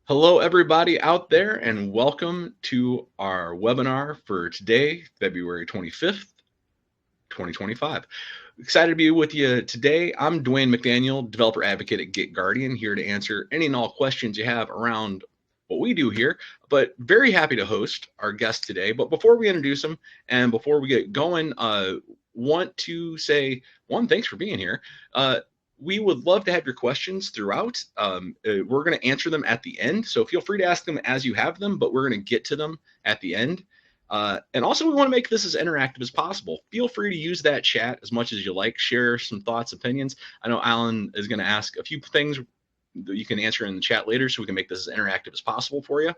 Hello, everybody out there, and welcome to our webinar for today, February 25th, 2025. Excited to be with you today. I'm 𝘹𝗵𝘁, developer advocate at GitGuardian, here to answer any and all questions you have around what we do here, but very happy to host our guest today. But before we introduce him and before we get going, want to say, one, thanks for being here. We would love to have your questions throughout. We're going to answer them at the end, so feel free to ask them as you have them, but we're going to get to them at the end. And also, we want to make this as interactive as possible. Feel free to use that chat as much as you like. Share some thoughts, opinions. I know Allan is going to ask a few things that you can answer in the chat later, so we can make this as interactive as possible for you.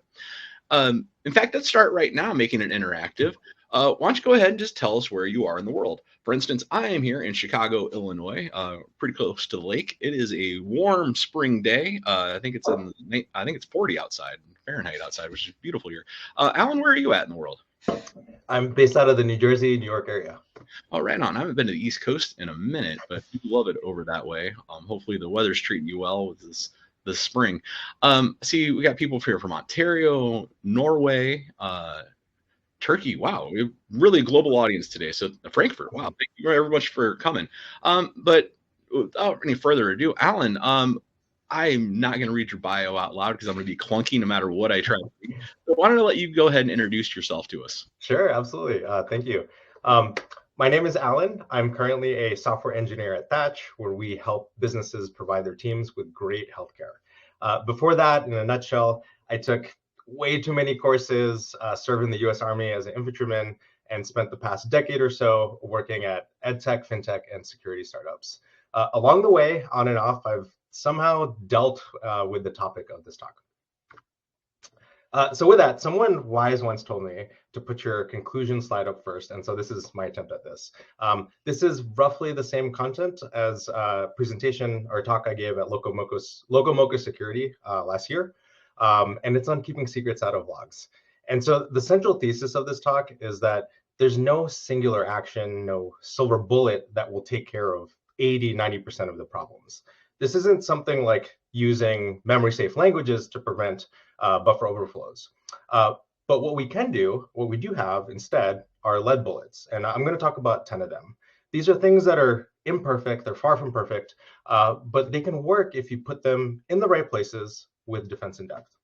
In fact, let's start right now making it interactive. Why don't you go ahead and just tell us where you are in the world? For instance, I am here in Chicago, Illinois, pretty close to the lake. It is a warm spring day. I think it's 40 outside, Fahrenheit outside, which is beautiful here. Allan, where are you at in the world? I'm based out of the New Jersey, New York area. Oh, right on. I haven't been to the East Coast in a minute, but you love it over that way. Hopefully the weather's treating you well with this spring. See, we got people here from Ontario, Norway, Turkey. Wow, we have really a global audience today. So Frankfurt. Wow, thank you very much for coming. But without any further ado, Allan, I'm not going to read your bio out loud because I'm going to be clunky no matter what I try to read. So why don't I let you go ahead and introduce yourself to us? Sure, absolutely. Thank you. My name is Allan. I'm currently a software engineer at 𝘆𝗪, where we help businesses provide their teams with great healthcare. Before that, in a nutshell, I took way too many courses, served in the U.S. Army as an infantryman, and spent the past decade or so working at edtech, fintech, and security startups. Along the way, on and off, I've somehow dealt with the topic of this talk. So with that, someone wise once told me to put your conclusion slide up first. And so this is my attempt at this. This is roughly the same content as a presentation or talk I gave at 𝘆𝗵𝘁 Security last year. And it's on keeping secrets out of logs. And so the central thesis of this talk is that there's no singular action, no silver bullet that will take care of 80–90% of the problems. This isn't something like using memory-safe languages to prevent buffer overflows. But what we do have instead are lead bullets. And I'm going to talk about 10 of them. These are things that are imperfect, they're far from perfect, but they can work if you put them in the right places with defense in depth.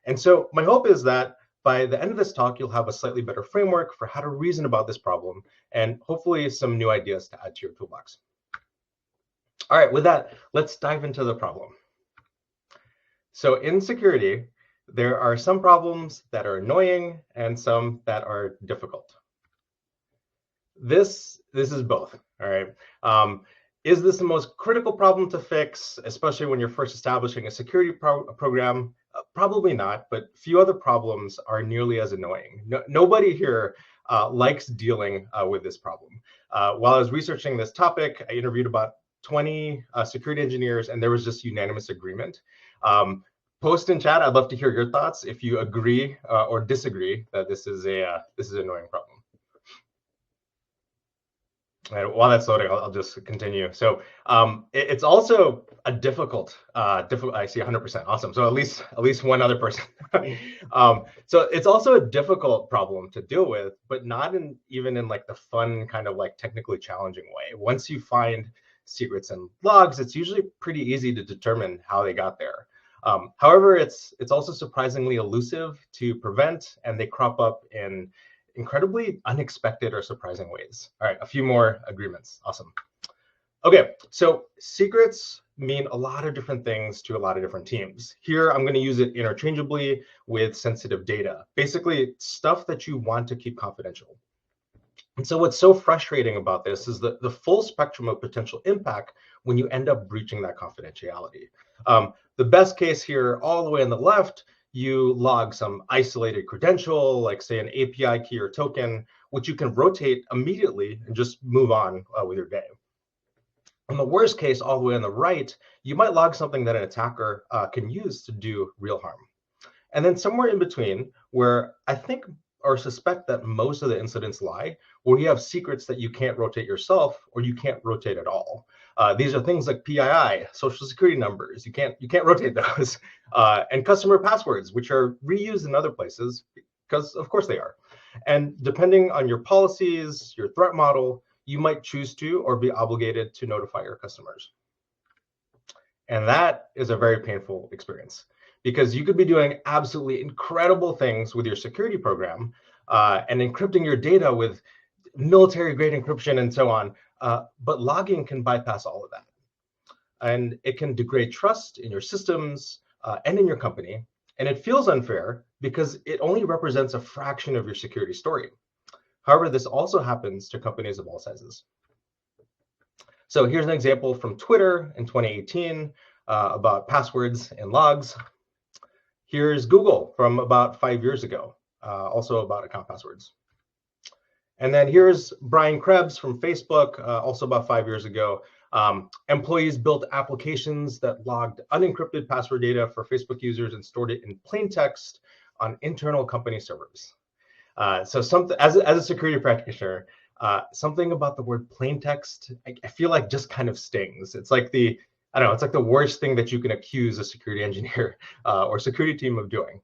And so my hope is that by the end of this talk, you'll have a slightly better framework for how to reason about this problem, and hopefully some new ideas to add to your toolbox. All right, with that, let's dive into the problem. So in security, there are some problems that are annoying and some that are difficult. This is both, all right? Is this the most critical problem to fix, especially when you're first establishing a security program? Probably not, but few other problems are nearly as annoying. Nobody here likes dealing with this problem. While I was researching this topic, I interviewed about 20 security engineers, and there was just unanimous agreement. Post in chat, I'd love to hear your thoughts if you agree or disagree that this is an annoying problem. And while that's loading, I'll just continue. So it's also a difficult. I see 100%. Awesome. So at least one other person. So it's also a difficult problem to deal with, but not even in like the fun kind of like technically challenging way. Once you find secrets and logs, it's usually pretty easy to determine how they got there. However, it's also surprisingly elusive to prevent, and they crop up in incredibly unexpected or surprising ways. All right, a few more agreements. Awesome. Okay, so secrets mean a lot of different things to a lot of different teams. Here, I'm going to use it interchangeably with sensitive data, basically stuff that you want to keep confidential. And so what's so frustrating about this is the full spectrum of potential impact when you end up breaching that confidentiality. The best case here, all the way on the left, you log some isolated credential, like say an API key or token, which you can rotate immediately and just move on with your day. In the worst case, all the way on the right, you might log something that an attacker can use to do real harm. And then somewhere in between, where I think or suspect that most of the incidents lie, where you have secrets that you can't rotate yourself or you can't rotate at all. These are things like PII, social security numbers. You can't rotate those, and customer passwords, which are reused in other places because of course they are. And depending on your policies, your threat model, you might choose to or be obligated to notify your customers. And that is a very painful experience because you could be doing absolutely incredible things with your security program and encrypting your data with military-grade encryption and so on. But logging can bypass all of that. And it can degrade trust in your systems and in your company. And it feels unfair because it only represents a fraction of your security story. However, this also happens to companies of all sizes. So here's an example from Twitter in 2018 about passwords and logs. Here's Google from about 5 years ago, also about account passwords. And then here's Brian Krebs from Facebook, also about 5 years ago. Employees built applications that logged unencrypted password data for Facebook users and stored it in plain text on internal company servers. So something, as a security practitioner, something about the word plain text, I feel like just kind of stings. It's like I don't know, it's like the worst thing that you can accuse a security engineer or security team of doing.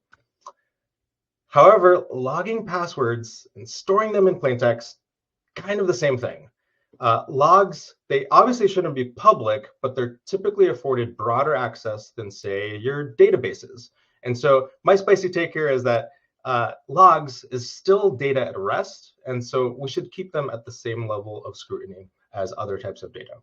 However, logging passwords and storing them in plain text, kind of the same thing. Logs, they obviously shouldn't be public, but they're typically afforded broader access than, say, your databases. And so my spicy take here is that logs is still data at rest, and so we should keep them at the same level of scrutiny as other types of data.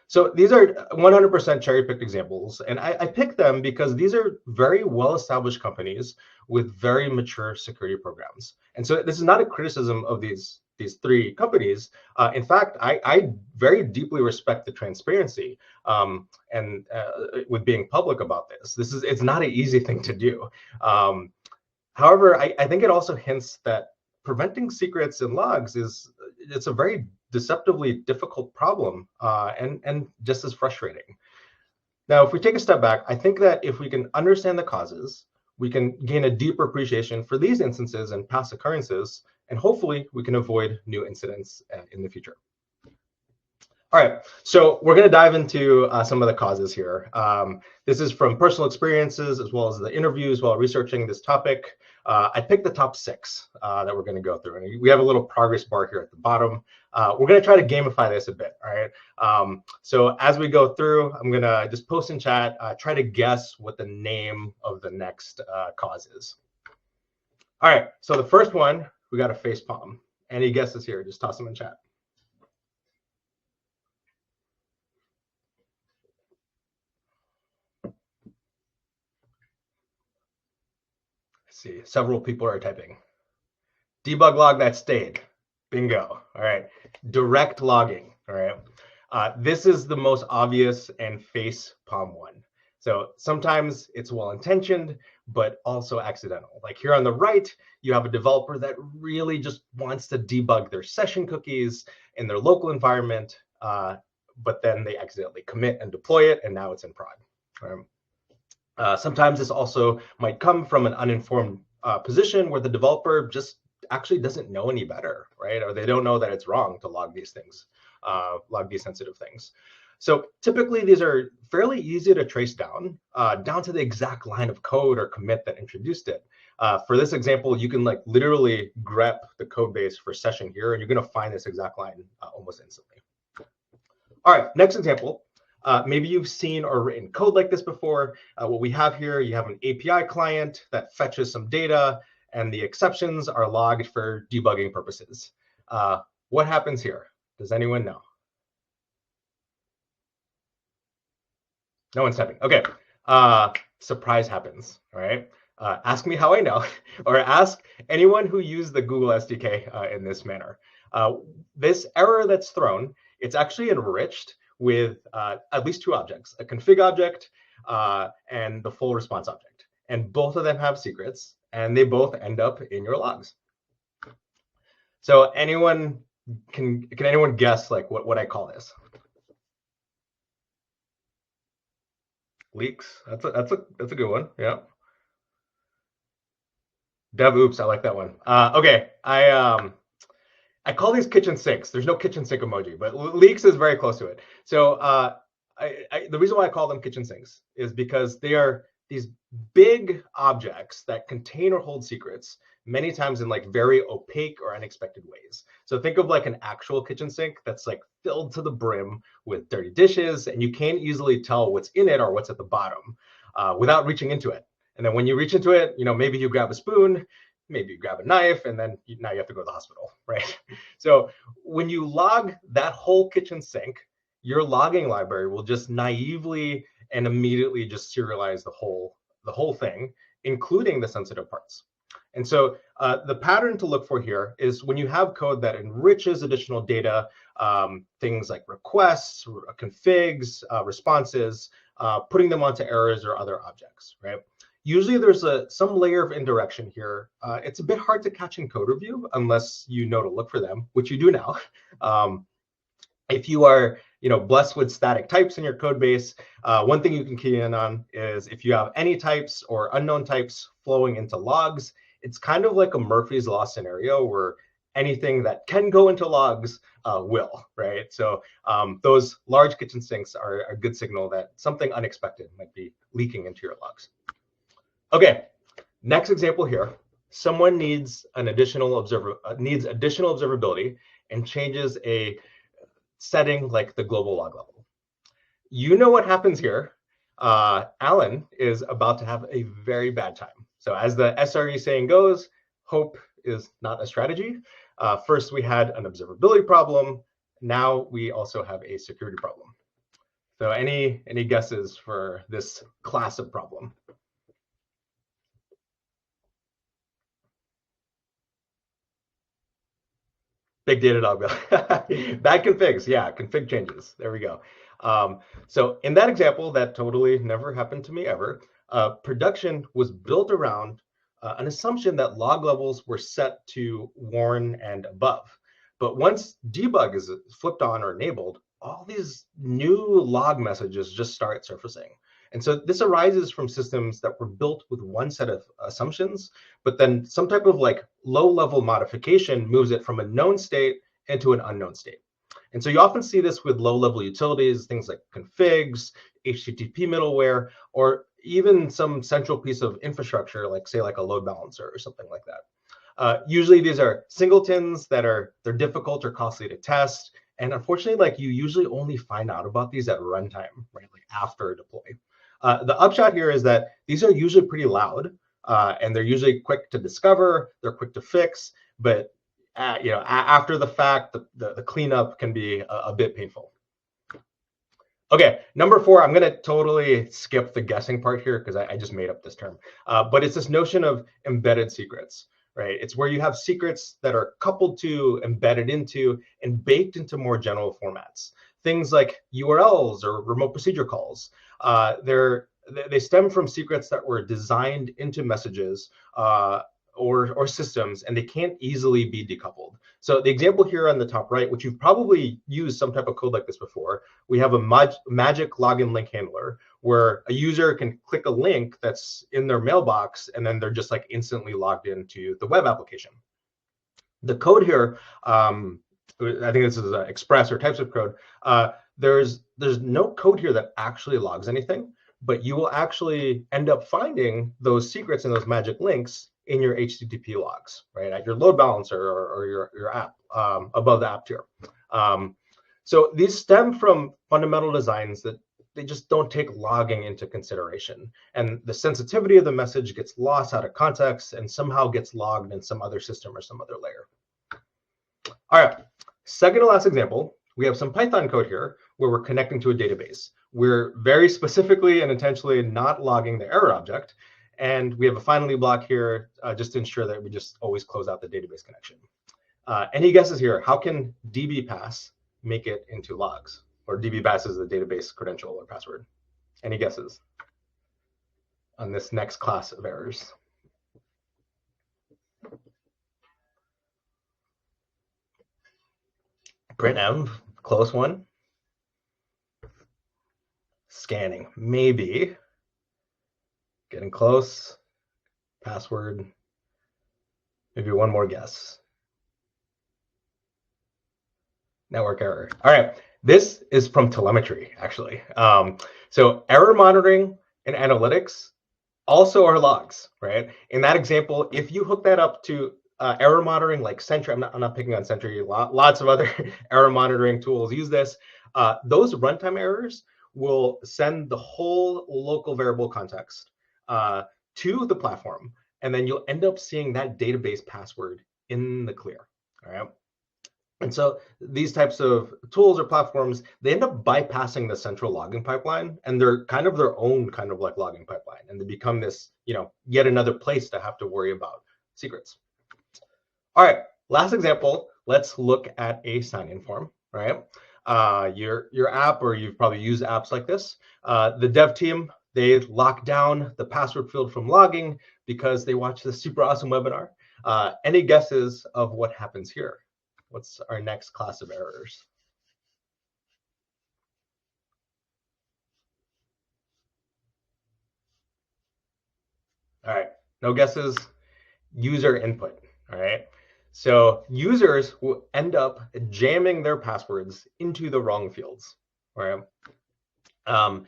So these are 100% cherry-picked examples, and I picked them because these are very well-established companies with very mature security programs. And so this is not a criticism of these three companies. In fact, I very deeply respect the transparency and with being public about this. It's not an easy thing to do. However, I think it also hints that preventing secrets and logs it's a very deceptively difficult problem and just as frustrating. Now, if we take a step back, I think that if we can understand the causes, we can gain a deeper appreciation for these instances and past occurrences, and hopefully we can avoid new incidents in the future. All right, so we're going to dive into some of the causes here. This is from personal experiences as well as the interviews while researching this topic. I picked the top 6 that we're going to go through, and we have a little progress bar here at the bottom. We're going to try to gamify this a bit, all right? So as we go through, I'm going to just post in chat, try to guess what the name of the next cause is. All right, so the first one, we got a face palm. Any guesses here? Just toss them in chat. See, several people are typing. Debug log that stayed. Bingo. All right. Direct logging. All right. This is the most obvious and face palm one. So sometimes it's well-intentioned, but also accidental. Like here on the right, you have a developer that really just wants to debug their session cookies in their local environment, but then they accidentally commit and deploy it, and now it's in prod. All right. Sometimes this also might come from an uninformed position where the developer just actually doesn't know any better, right? Or they don't know that it's wrong to log these things, log these sensitive things. So typically these are fairly easy to trace down to the exact line of code or commit that introduced it. For this example, you can like literally grep the code base for session here, and you're going to find this exact line almost instantly. All right, next example. Maybe you've seen or written code like this before. What we have here, you have an API client that fetches some data, and the exceptions are logged for debugging purposes. What happens here? Does anyone know? No one's typing. OK. Surprise happens. All right. Ask me how I know, or ask anyone who used the Google SDK in this manner. This error that's thrown, it's actually enriched with at least 2 objects, a config object and the full response object. And both of them have secrets, and they both end up in your logs. So anyone can anyone guess like what I call this? Leaks. That's a good one. Yeah. Dev oops, I like that one. Okay, I call these kitchen sinks. There's no kitchen sink emoji, but leaks is very close to it. So the reason why I call them kitchen sinks is because they are these big objects that contain or hold secrets, many times in like very opaque or unexpected ways. So think of like an actual kitchen sink that's like filled to the brim with dirty dishes, and you can't easily tell what's in it or what's at the bottom without reaching into it. And then when you reach into it, maybe you grab a spoon, maybe you grab a knife, and then now you have to go to the hospital, right? So when you log that whole kitchen sink, your logging library will just naively and immediately just serialize the whole thing, including the sensitive parts. And so the pattern to look for here is when you have code that enriches additional data, things like requests, configs, responses, putting them onto errors or other objects, right? Usually there's some layer of indirection here. It's a bit hard to catch in code review unless you know to look for them, which you do now. If you are blessed with static types in your code base, one thing you can key in on is if you have any types or unknown types flowing into logs, it's kind of like a Murphy's Law scenario where anything that can go into logs will, right? So those large kitchen sinks are a good signal that something unexpected might be leaking into your logs. Okay, next example here. Someone needs additional observability and changes a setting like the global log level. You know what happens here. Allan is about to have a very bad time. So as the SRE saying goes, hope is not a strategy. First, we had an observability problem. Now we also have a security problem. So any guesses for this class of problem? Big data dog. Bad configs. Yeah, config changes. There we go. So in that example, that totally never happened to me ever. Production was built around an assumption that log levels were set to warn and above. But once debug is flipped on or enabled, all these new log messages just start surfacing. And so this arises from systems that were built with one set of assumptions, but then some type of like low-level modification moves it from a known state into an unknown state. And so you often see this with low-level utilities, things like configs, HTTP middleware, or even some central piece of infrastructure, like say like a load balancer or something like that. Usually these are singletons they're difficult or costly to test. And unfortunately, like you usually only find out about these at runtime, right? Like after a deploy. The upshot here is that these are usually pretty loud, and they're usually quick to discover, they're quick to fix, but after the fact, the cleanup can be a bit painful. Okay, number 4, I'm going to totally skip the guessing part here because I just made up this term, but it's this notion of embedded secrets, right? It's where you have secrets that are coupled to, embedded into, and baked into more general formats. Things like URLs or remote procedure calls. They stem from secrets that were designed into messages or systems, and they can't easily be decoupled. So the example here on the top right, which you've probably used some type of code like this before, we have a magic login link handler where a user can click a link that's in their mailbox, and then they're just like instantly logged into the web application. The code here, I think this is Express or TypeScript code. There's no code here that actually logs anything, but you will actually end up finding those secrets and those magic links in your HTTP logs, right, at your load balancer or your app above the app tier. So these stem from fundamental designs that they just don't take logging into consideration, and the sensitivity of the message gets lost out of context and somehow gets logged in some other system or some other layer. All right, second to last example, we have some Python code here where we're connecting to a database. We're very specifically and intentionally not logging the error object, and we have a finally block here just to ensure that we just always close out the database connection. Any guesses here? How can dbpass make it into logs? Or dbpass is the database credential or password. Any guesses on this next class of errors? Print close one. Scanning, maybe. Getting close. Password. Maybe one more guess. network error. All right, this is from telemetry, actually. So error monitoring and analytics also are logs, right? In that example, if you hook that up to error monitoring like Sentry, I'm not picking on Sentry, lots of other error monitoring tools use this. Those runtime errors will send the whole local variable context to the platform, and then you'll end up seeing that database password in the clear, all right? And so these types of tools or platforms, they end up bypassing the central logging pipeline, and they're kind of their own kind of like logging pipeline, and they become this, yet another place to have to worry about secrets. All right, last example, let's look at a sign-in form, right? Your app, or you've probably used apps like this. The dev team, they lock down the password field from logging because they watched this super awesome webinar. Any guesses of what happens here? What's our next class of errors? All right, no guesses. User input. All right. So users will end up jamming their passwords into the wrong fields. All right.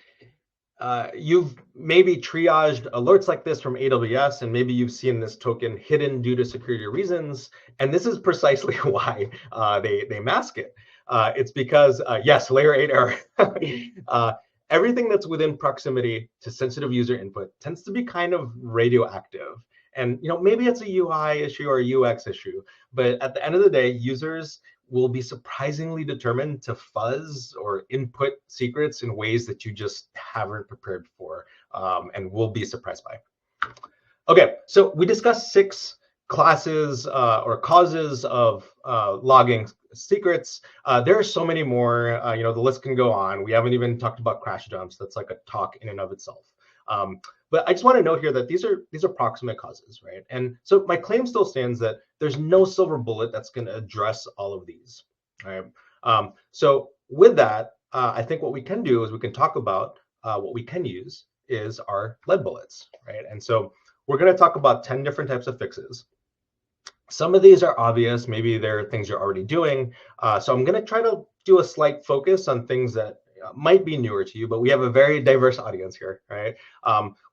You've maybe triaged alerts like this from AWS, and maybe you've seen this token hidden due to security reasons. And this is precisely why they mask it. It's because, yes, layer 8 error. Everything that's within proximity to sensitive user input tends to be kind of radioactive. And maybe it's a UI issue or a UX issue, but at the end of the day, users will be surprisingly determined to fuzz or input secrets in ways that you just haven't prepared for, and will be surprised by. Okay, so we discussed 6 classes or causes of logging secrets. There are so many more. The list can go on. We haven't even talked about crash dumps. That's like a talk in and of itself. But I just want to note here that these are proximate causes, right? And so my claim still stands that there's no silver bullet that's going to address all of these, right? So with that, I think what we can do is we can talk about what we can use is our lead bullets, right? And so we're going to talk about 10 different types of fixes. Some of these are obvious. Maybe they're things you're already doing. So I'm going to try to do a slight focus on things that might be newer to you, but we have a very diverse audience here, right?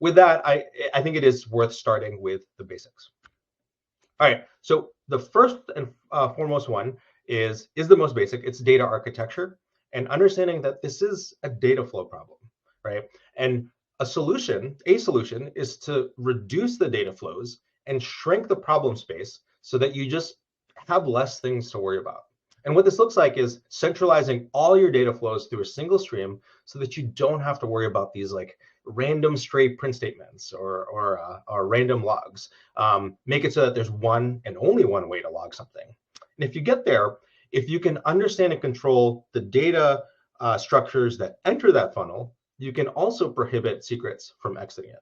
With that, I think it is worth starting with the basics. All right, so the first and foremost one is the most basic. It's data architecture and understanding that this is a data flow problem, right? And a solution is to reduce the data flows and shrink the problem space so that you just have less things to worry about. And what this looks like is centralizing all your data flows through a single stream so that you don't have to worry about these like random stray print statements or random logs. Make it so that there's one and only one way to log something. And if you get there, if you can understand and control the data structures that enter that funnel, you can also prohibit secrets from exiting it.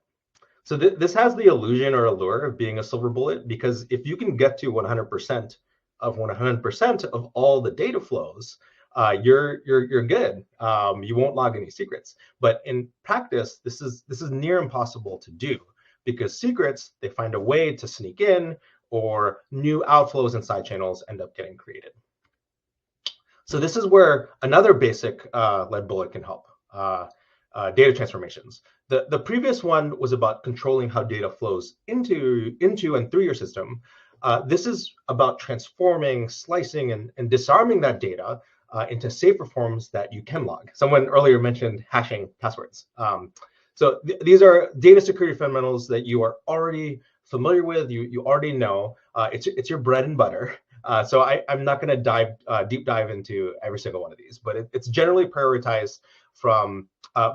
So this has the illusion or allure of being a silver bullet, because if you can get to 100% of all the data flows, you're good. You won't log any secrets. But in practice, this is near impossible to do, because secrets, they find a way to sneak in, or new outflows and side channels end up getting created. So this is where another basic lead bullet can help. Data transformations. The previous one was about controlling how data flows into and through your system. This is about transforming, slicing, and disarming that data into safer forms that you can log. Someone earlier mentioned hashing passwords. So these are data security fundamentals that you are already familiar with. You already know. It's your bread and butter. So I'm not going to deep dive into every single one of these, but it's generally prioritized from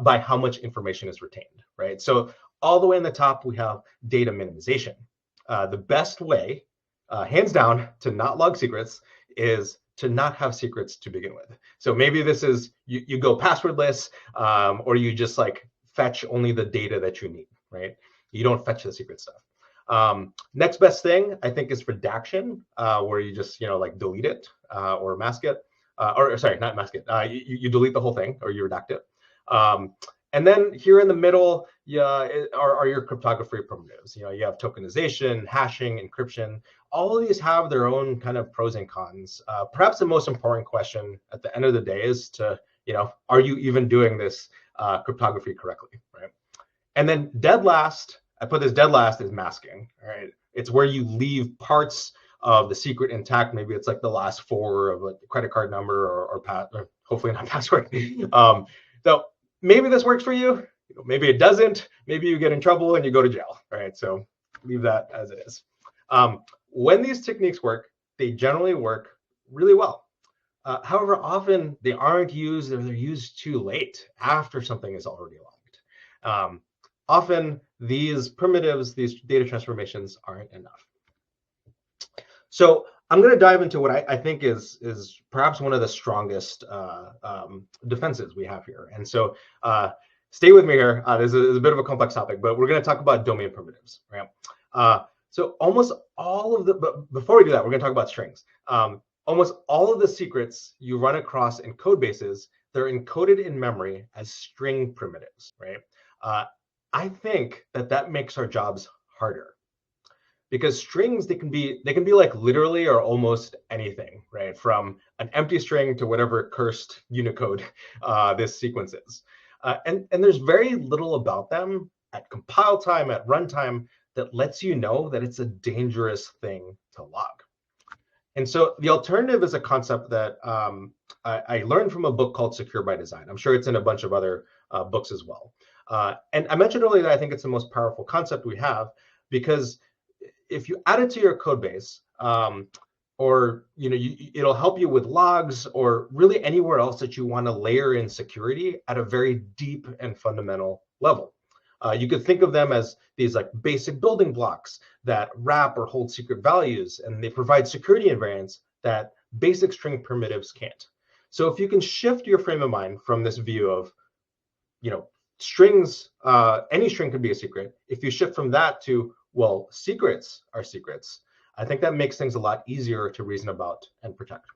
by how much information is retained, right? So all the way in the top, we have data minimization. The best way, hands down, to not log secrets is to not have secrets to begin with. So maybe this is, you go passwordless, or you just like fetch only the data that you need, right? You don't fetch the secret stuff. Next best thing, I think, is redaction, where you just, like delete it or mask it, or sorry, not mask it. You delete the whole thing, or you redact it. And then here in the middle, are your cryptography primitives. You have tokenization, hashing, encryption. All of these have their own kind of pros and cons. Perhaps the most important question at the end of the day is to, are you even doing this cryptography correctly, right? And then dead last, I put this dead last, is masking, all right? It's where you leave parts of the secret intact. Maybe it's like the last four of a credit card number or hopefully not password. So maybe this works for you. Maybe it doesn't. Maybe you get in trouble and you go to jail. All right, so leave that as it is. When these techniques work, they generally work really well. However, often they aren't used, or they're used too late after something is already logged. Often these primitives, these data transformations, aren't enough. So I'm going to dive into what I think is perhaps one of the strongest defenses we have here. And so stay with me here. This is a bit of a complex topic, but we're going to talk about domain primitives, right? So almost all of but before we do that, we're going to talk about strings. Almost all of the secrets you run across in code bases, they're encoded in memory as string primitives, right? I think that makes our jobs harder, because strings, they can be like literally or almost anything, right? From an empty string to whatever cursed Unicode this sequence is. And there's very little about them at compile time, at runtime, that lets you know that it's a dangerous thing to log. And so the alternative is a concept that I learned from a book called Secure by Design. I'm sure it's in a bunch of other books as well. And I mentioned earlier that I think it's the most powerful concept we have, because if you add it to your code base, or it'll help you with logs, or really anywhere else that you want to layer in security at a very deep and fundamental level. You could think of them as these like basic building blocks that wrap or hold secret values, and they provide security invariants that basic string primitives can't. So if you can shift your frame of mind from this view of, strings, any string could be a secret. If you shift from that to, well, secrets are secrets, I think that makes things a lot easier to reason about and protect.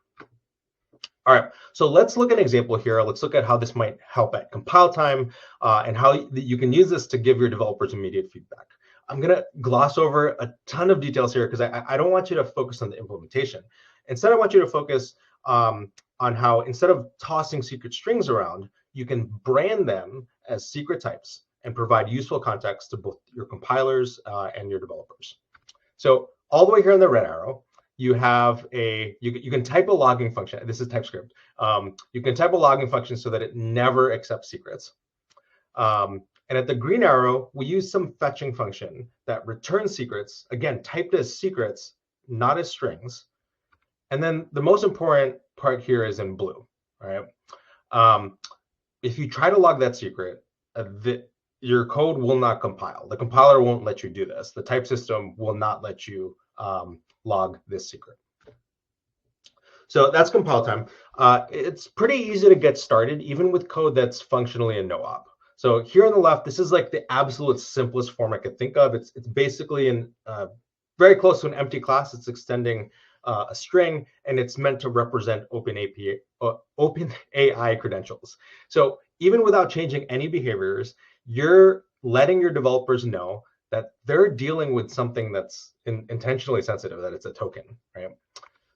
All right, so let's look at an example here. Let's look at how this might help at compile time, and how you can use this to give your developers immediate feedback. I'm going to gloss over a ton of details here because I don't want you to focus on the implementation. Instead, I want you to focus on how, instead of tossing secret strings around, you can brand them as secret types and provide useful context to both your compilers and your developers. So all the way here in the red arrow, you have you can type a logging function. This is TypeScript. You can type a logging function so that it never accepts secrets. And at the green arrow, we use some fetching function that returns secrets, again, typed as secrets, not as strings. And then the most important part here is in blue, right? If you try to log that secret, your code will not compile. The compiler won't let you do this. The type system will not let you log this secret. So that's compile time. It's pretty easy to get started, even with code that's functionally a no-op. So here on the left, this is like the absolute simplest form I could think of. It's basically very close to an empty class. It's extending a string, and it's meant to represent OpenAI credentials. So even without changing any behaviors, you're letting your developers know that they're dealing with something that's intentionally sensitive, that it's a token, right?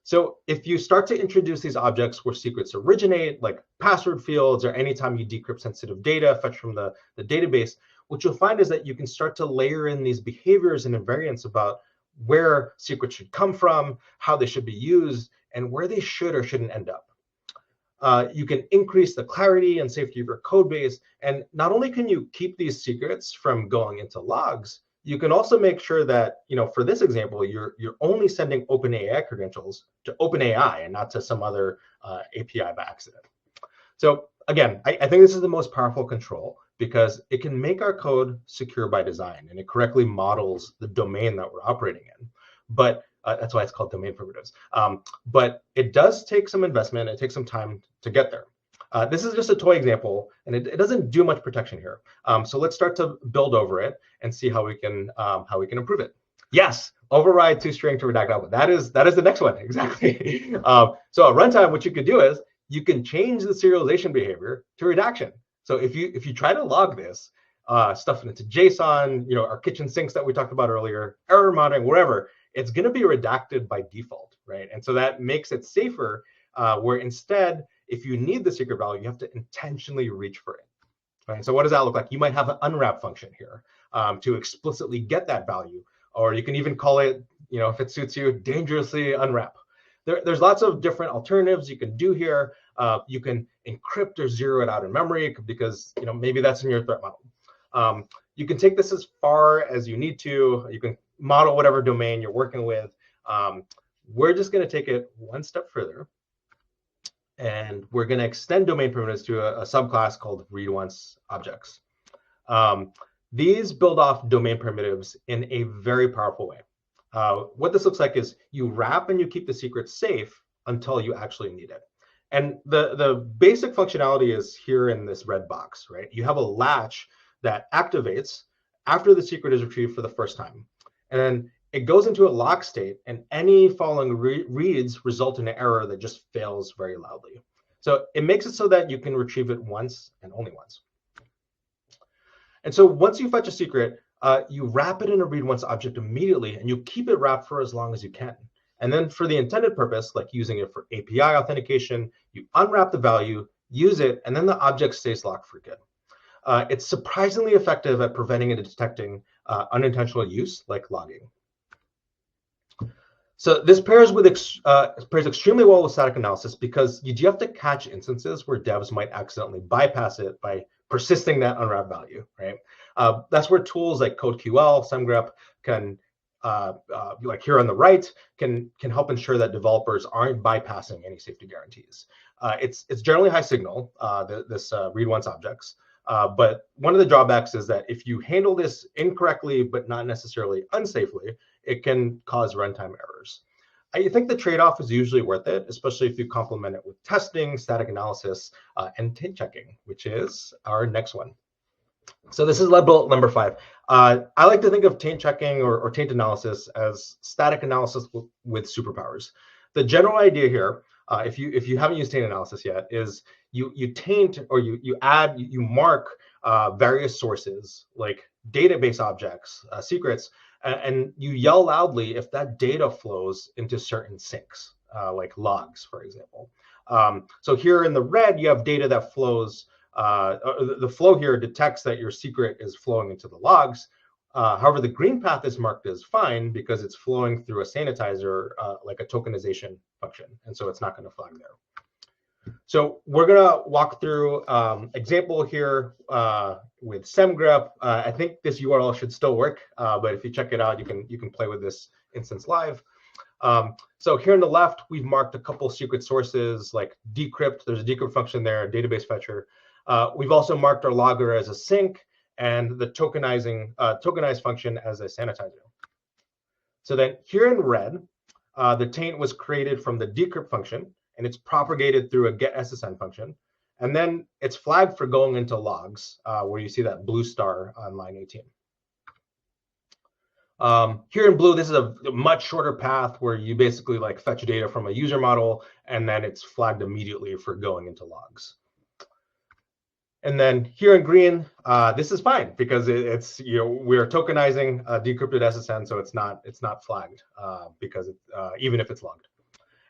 So if you start to introduce these objects where secrets originate, like password fields, or anytime you decrypt sensitive data fetched from the database, what you'll find is that you can start to layer in these behaviors and invariants about where secrets should come from, how they should be used, and where they should or shouldn't end up. You can increase the clarity and safety of your code base. And not only can you keep these secrets from going into logs, you can also make sure that, for this example, you're only sending OpenAI credentials to OpenAI and not to some other API by accident. So again, I think this is the most powerful control, because it can make our code secure by design, and it correctly models the domain that we're operating in. But that's why it's called domain primitives. But it does take some investment. It takes some time to get there. This is just a toy example, and it doesn't do much protection here. So let's start to build over it and see how we can improve it. Yes, override toString to redact output. That is the next one, exactly. So at runtime, what you could do is you can change the serialization behavior to redaction. So if you try to log this, stuff into JSON, our kitchen sinks that we talked about earlier, error monitoring, wherever, it's going to be redacted by default, right? And so that makes it safer, where instead, if you need the secret value, you have to intentionally reach for it. Right? So what does that look like? You might have an unwrap function here to explicitly get that value, or you can even call it, if it suits you, dangerously unwrap. There's lots of different alternatives you can do here. You can encrypt or zero it out in memory because maybe that's in your threat model. You can take this as far as you need to. You can model whatever domain you're working with. We're just going to take it one step further, and we're going to extend domain primitives to a subclass called read once objects. These build off domain primitives in a very powerful way. What this looks like is you wrap and you keep the secret safe until you actually need it. And the basic functionality is here in this red box, right? You have a latch that activates after the secret is retrieved for the first time. And then it goes into a lock state, and any following reads result in an error that just fails very loudly. So it makes it so that you can retrieve it once and only once. And so once you fetch a secret, you wrap it in a read once object immediately, and you keep it wrapped for as long as you can. And then for the intended purpose, like using it for API authentication, you unwrap the value, use it, and then the object stays locked for good. It's surprisingly effective at preventing and detecting unintentional use, like logging. So this pairs extremely well with static analysis because you do have to catch instances where devs might accidentally bypass it by persisting that unwrapped value, right? That's where tools like 𝘆cie𝗂'𝗹, 𝘪𝗵 can, like here on the right, can help ensure that developers aren't bypassing any safety guarantees. It's generally high signal, this read once objects, but one of the drawbacks is that if you handle this incorrectly but not necessarily unsafely, it can cause runtime errors. I think the trade-off is usually worth it, especially if you complement it with testing, static analysis, and taint checking, which is our next one. So this is lead bullet number 5. I like to think of taint checking or taint analysis as static analysis with superpowers. The general idea here, if you haven't used taint analysis yet, is you taint or you mark various sources like database objects, secrets, and you yell loudly if that data flows into certain sinks, like logs, for example. So here in the red, you have data that flows. The flow here detects that your secret is flowing into the logs. However, the green path is marked as fine because it's flowing through a sanitizer, like a tokenization function, and so it's not going to flag there. So we're going to walk through example here with 𝘪grep. I think this URL should still work, but if you check it out, you can play with this instance live. So here on the left, we've marked a couple secret sources like decrypt. There's a decrypt function there, database fetcher. We've also marked our logger as a sink and the tokenized function as a sanitizer. So then here in red, the taint was created from the decrypt function, and it's propagated through a getSSN function. And then it's flagged for going into logs, where you see that blue star on line 18. Here in blue, this is a much shorter path where you basically like fetch data from a user model, and then it's flagged immediately for going into logs. And then here in green, this is fine because it's we're tokenizing decrypted SSN, so it's not flagged because even if it's logged.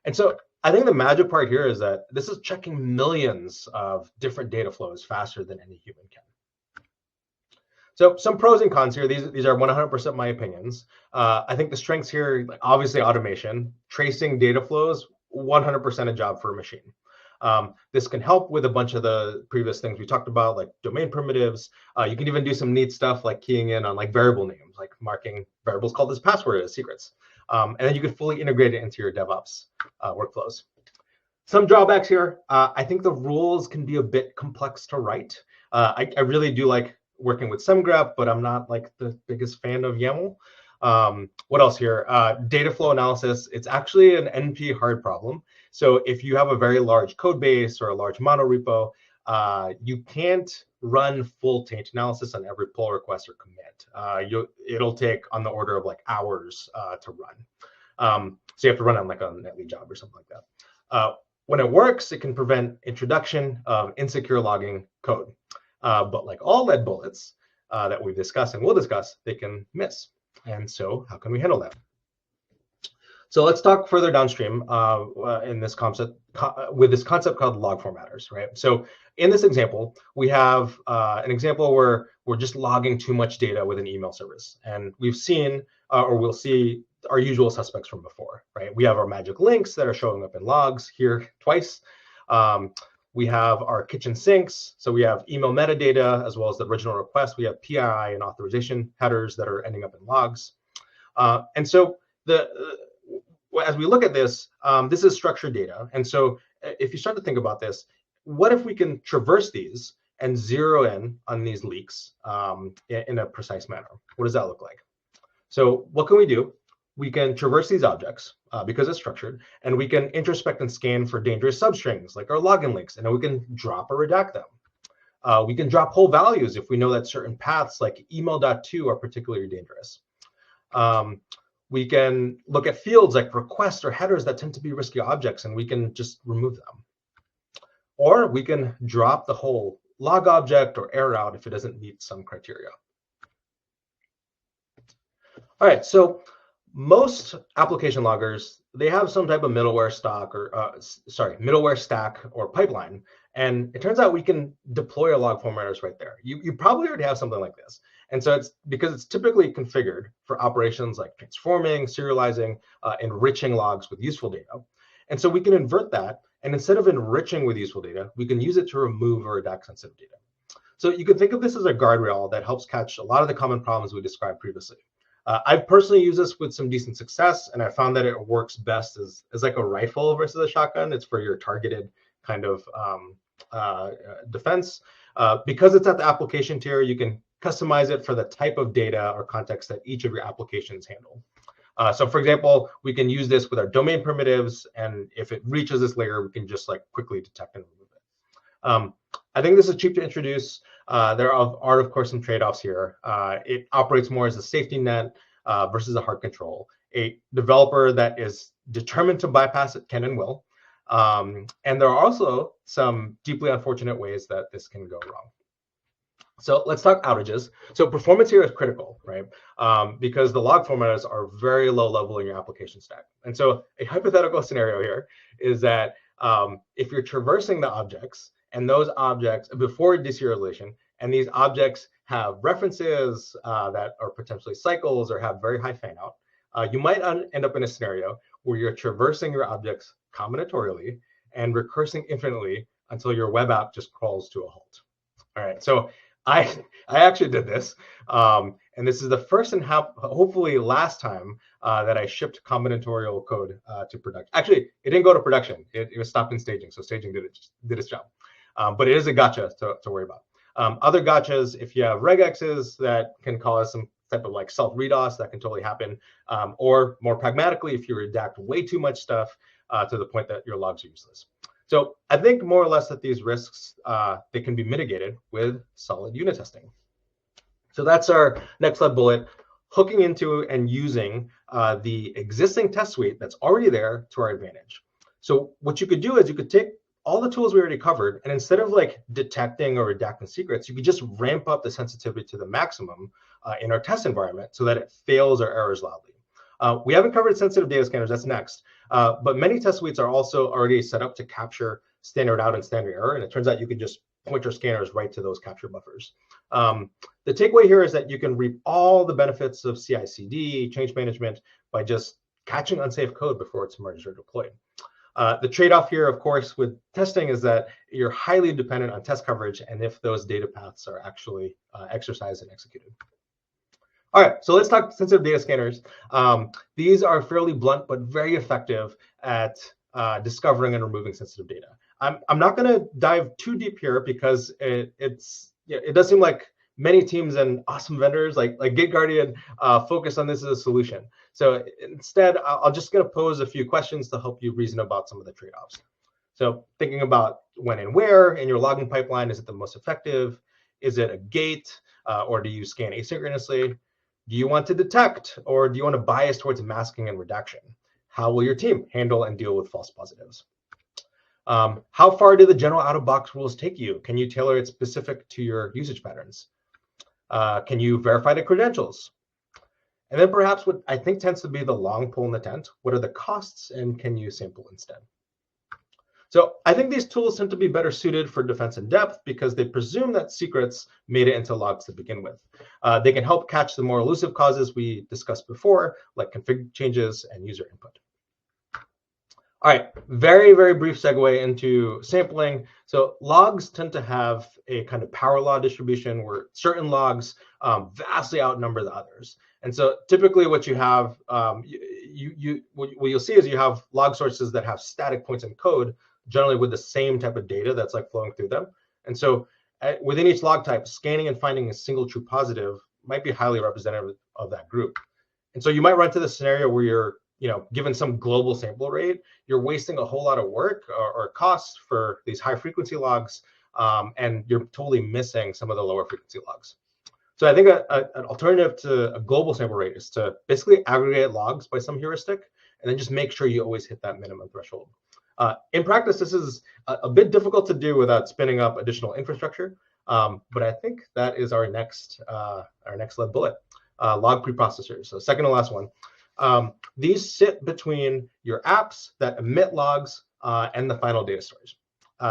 And so I think the magic part here is that this is checking millions of different data flows faster than any human can. So some pros and cons here. These are 100% my opinions. I think the strengths here, like obviously automation, tracing data flows, 100% a job for a machine. This can help with a bunch of the previous things we talked about, like domain primitives. You can even do some neat stuff like keying in on like variable names, like marking variables called as password as secrets. And then you can fully integrate it into your DevOps workflows. Some drawbacks here. I think the rules can be a bit complex to write. I really do like working with 𝘪grep, but I'm not like the biggest fan of YAML. What else here? Data flow analysis. It's actually an NP hard problem. So if you have a very large code base or a large monorepo, you can't run full taint analysis on every pull request or commit. It'll take on the order of like hours to run. So you have to run on like a Netlib job or something like that. When it works, it can prevent introduction of insecure logging code. But like all lead bullets, that we discuss and will discuss, they can miss. And so how can we handle that? So let's talk further downstream in this concept with this concept called log formatters, right? So in this example, we have an example where we're just logging too much data with an email service, and we've seen or we'll see our usual suspects from before, right? We have our magic links that are showing up in logs here twice. We have our kitchen sinks, so we have email metadata as well as the original request. We have PII and authorization headers that are ending up in logs, and so as we look at this, this is structured data. And so if you start to think about this, what if we can traverse these and zero in on these leaks in a precise manner? What does that look like? So what can we do? We can traverse these objects because it's structured, and we can introspect and scan for dangerous substrings like our login links, and then we can drop or redact them. We can drop whole values if we know that certain paths like email.to are particularly dangerous. We can look at fields like requests or headers that tend to be risky objects, and we can just remove them. Or we can drop the whole log object or error out if it doesn't meet some criteria. All right, so most application loggers, they have some type of middleware stack or pipeline. And it turns out we can deploy our log formatters right there. You probably already have something like this. And so it's because it's typically configured for operations like transforming, serializing, enriching logs with useful data. And so we can invert that. And instead of enriching with useful data, we can use it to remove or redact sensitive data. So you can think of this as a guardrail that helps catch a lot of the common problems we described previously. I've personally used this with some decent success, and I found that it works best as like a rifle versus a shotgun. It's for your targeted kind of defense. Because it's at the application tier, you can customize it for the type of data or context that each of your applications handle. So for example, we can use this with our domain primitives, and if it reaches this layer, we can just like quickly detect and remove it. I think this is cheap to introduce. There are, of course, some trade-offs here. It operates more as a safety net versus a hard control. A developer that is determined to bypass it can and will. And there are also some deeply unfortunate ways that this can go wrong. So let's talk outages. So performance here is critical, right? Because the log formatters are very low level in your application stack. And so a hypothetical scenario here is that if you're traversing the objects and those objects before deserialization, and these objects have references that are potentially cycles or have very high fan out, you might end up in a scenario where you're traversing your objects combinatorially and recursing infinitely until your web app just crawls to a halt. All right, so I actually did this, and this is the first and hopefully last time that I shipped combinatorial code to production. Actually, it didn't go to production. It was stopped in staging, so staging did its job. But it is a gotcha to worry about. Other gotchas, if you have regexes that can cause some type of like self-redos, that can totally happen. Or more pragmatically, if you redact way too much stuff to the point that your logs are useless. So I think more or less that these risks, they can be mitigated with solid unit testing. So that's our next slide bullet, hooking into and using the existing test suite that's already there to our advantage. So what you could do is you could take all the tools we already covered, and instead of like detecting or redacting secrets, you could just ramp up the sensitivity to the maximum in our test environment so that it fails our errors loudly. We haven't covered sensitive data scanners, that's next. But many test suites are also already set up to capture standard out and standard error, and it turns out you can just point your scanners right to those capture buffers. The takeaway here is that you can reap all the benefits of CI/CD, change management, by just catching unsafe code before it's merged or deployed. The trade-off here, of course, with testing is that you're highly dependent on test coverage and if those data paths are actually exercised and executed. All right, so let's talk sensitive data scanners. These are fairly blunt, but very effective at discovering and removing sensitive data. I'm not going to dive too deep here because it does seem like many teams and awesome vendors like GitGuardian focus on this as a solution. So instead, I'm just going to pose a few questions to help you reason about some of the trade-offs. So thinking about when and where in your logging pipeline, is it the most effective? Is it a gate, or do you scan asynchronously? Do you want to detect, or do you want to bias towards masking and redaction? How will your team handle and deal with false positives? How far do the general out-of-box rules take you? Can you tailor it specific to your usage patterns? Can you verify the credentials? And then perhaps what I think tends to be the long pole in the tent, what are the costs and can you sample instead? So I think these tools tend to be better suited for defense in depth because they presume that secrets made it into logs to begin with. They can help catch the more elusive causes we discussed before, like config changes and user input. All right, very, very brief segue into sampling. So logs tend to have a kind of power law distribution where certain logs vastly outnumber the others. And so typically what you have, what you'll see is you have log sources that have static points in code, generally with the same type of data that's like flowing through them. And so within each log type, scanning and finding a single true positive might be highly representative of that group. And so you might run to the scenario where you're given some global sample rate, you're wasting a whole lot of work or costs for these high frequency logs, and you're totally missing some of the lower frequency logs. So I think an alternative to a global sample rate is to basically aggregate logs by some heuristic, and then just make sure you always hit that minimum threshold. In practice, this is a bit difficult to do without spinning up additional infrastructure, but I think that is our next lead bullet, log preprocessors. So second to last one. These sit between your apps that emit logs and the final data stores.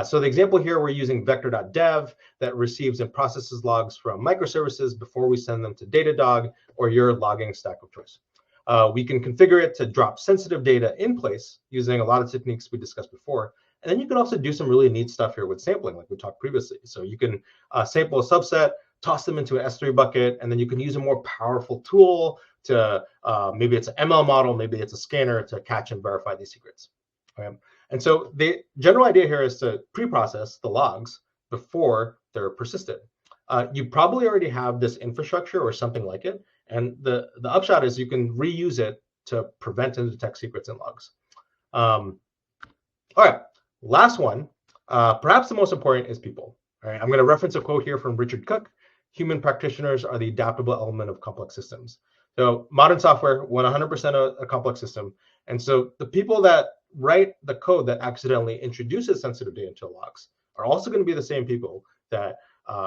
So the example here, we're using vector.dev that receives and processes logs from microservices before we send them to Datadog or your logging stack of choice. We can configure it to drop sensitive data in place using a lot of techniques we discussed before. And then you can also do some really neat stuff here with sampling, like we talked previously. So you can sample a subset, toss them into an S3 bucket, and then you can use a more powerful tool to maybe it's an ML model, maybe it's a scanner to catch and verify these secrets. Okay? And so the general idea here is to pre-process the logs before they're persisted. You probably already have this infrastructure or something like it, and the upshot is you can reuse it to prevent and detect secrets in logs. All right, last one, perhaps the most important is people. All right, I'm going to reference a quote here from Richard Cook. Human practitioners are the adaptable element of complex systems. So modern software, 100% a complex system. And so the people that write the code that accidentally introduces sensitive data into logs are also going to be the same people that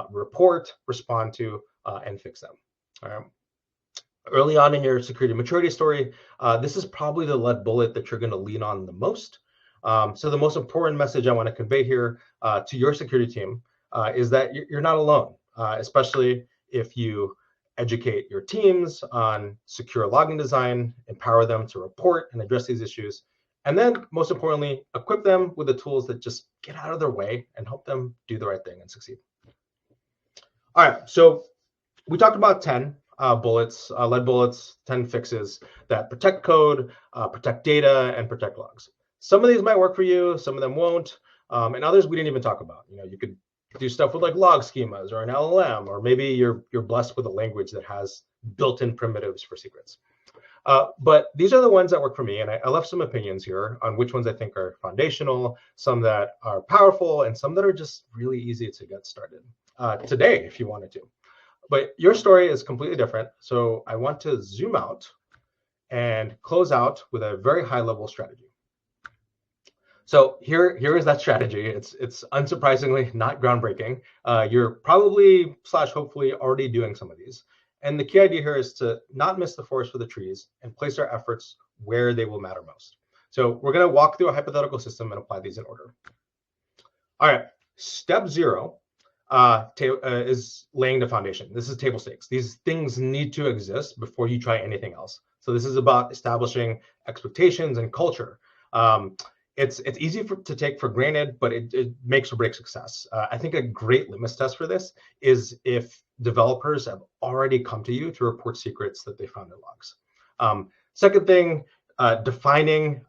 report, respond to, and fix them. All right. Early on in your security maturity story, this is probably the lead bullet that you're going to lean on the most. So the most important message I want to convey here to your security team is that you're not alone, especially if you educate your teams on secure logging design, empower them to report and address these issues, and then most importantly, equip them with the tools that just get out of their way and help them do the right thing and succeed. All right, so we talked about 10 bullets, lead bullets, 10 fixes that protect code, protect data, and protect logs. Some of these might work for you, some of them won't, and others we didn't even talk about. You could do stuff with like log schemas or an LLM, or maybe you're blessed with a language that has built-in primitives for secrets. But these are the ones that work for me, and I left some opinions here on which ones I think are foundational, some that are powerful, and some that are just really easy to get started today if you wanted to. But your story is completely different, so I want to zoom out and close out with a very high-level strategy. So here is that strategy. It's unsurprisingly not groundbreaking. You're probably / hopefully already doing some of these. And the key idea here is to not miss the forest for the trees and place our efforts where they will matter most. So we're going to walk through a hypothetical system and apply these in order. All right, step 0 is laying the foundation. This is table stakes. These things need to exist before you try anything else. So this is about establishing expectations and culture. It's easy to take for granted, but it makes or breaks success. I think a great litmus test for this is if developers have already come to you to report secrets that they found in logs. Second thing, defining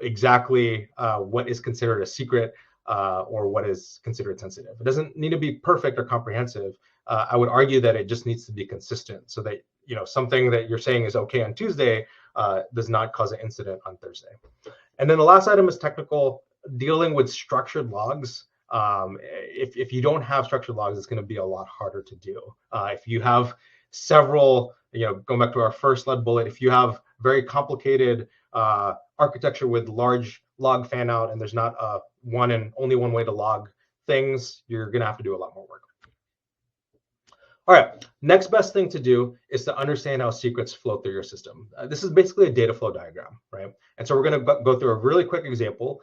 exactly what is considered a secret or what is considered sensitive. It doesn't need to be perfect or comprehensive. I would argue that it just needs to be consistent so that something that you're saying is okay on Tuesday does not cause an incident on Thursday. And then the last item is technical, dealing with structured logs. If you don't have structured logs, it's going to be a lot harder to do. If you have several, going back to our first lead bullet, if you have very complicated architecture with large log fan out and there's not only one way to log things, you're going to have to do a lot more work. All right, next best thing to do is to understand how secrets flow through your system. This is basically a data flow diagram, right? And so we're going to go through a really quick example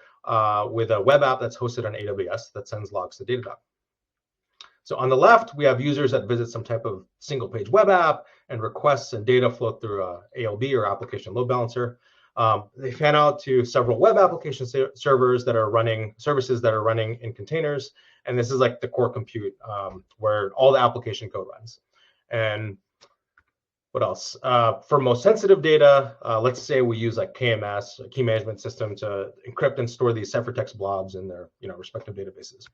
with a web app that's hosted on AWS that sends logs to Datadog. So on the left, we have users that visit some type of single page web app, and requests and data flow through ALB, or application load balancer. They fan out to several web application servers that are running, services that are running in containers. And this is like the core compute where all the application code runs. And what else? For most sensitive data, let's say we use like KMS, a key management system, to encrypt and store these ciphertext blobs in their respective databases.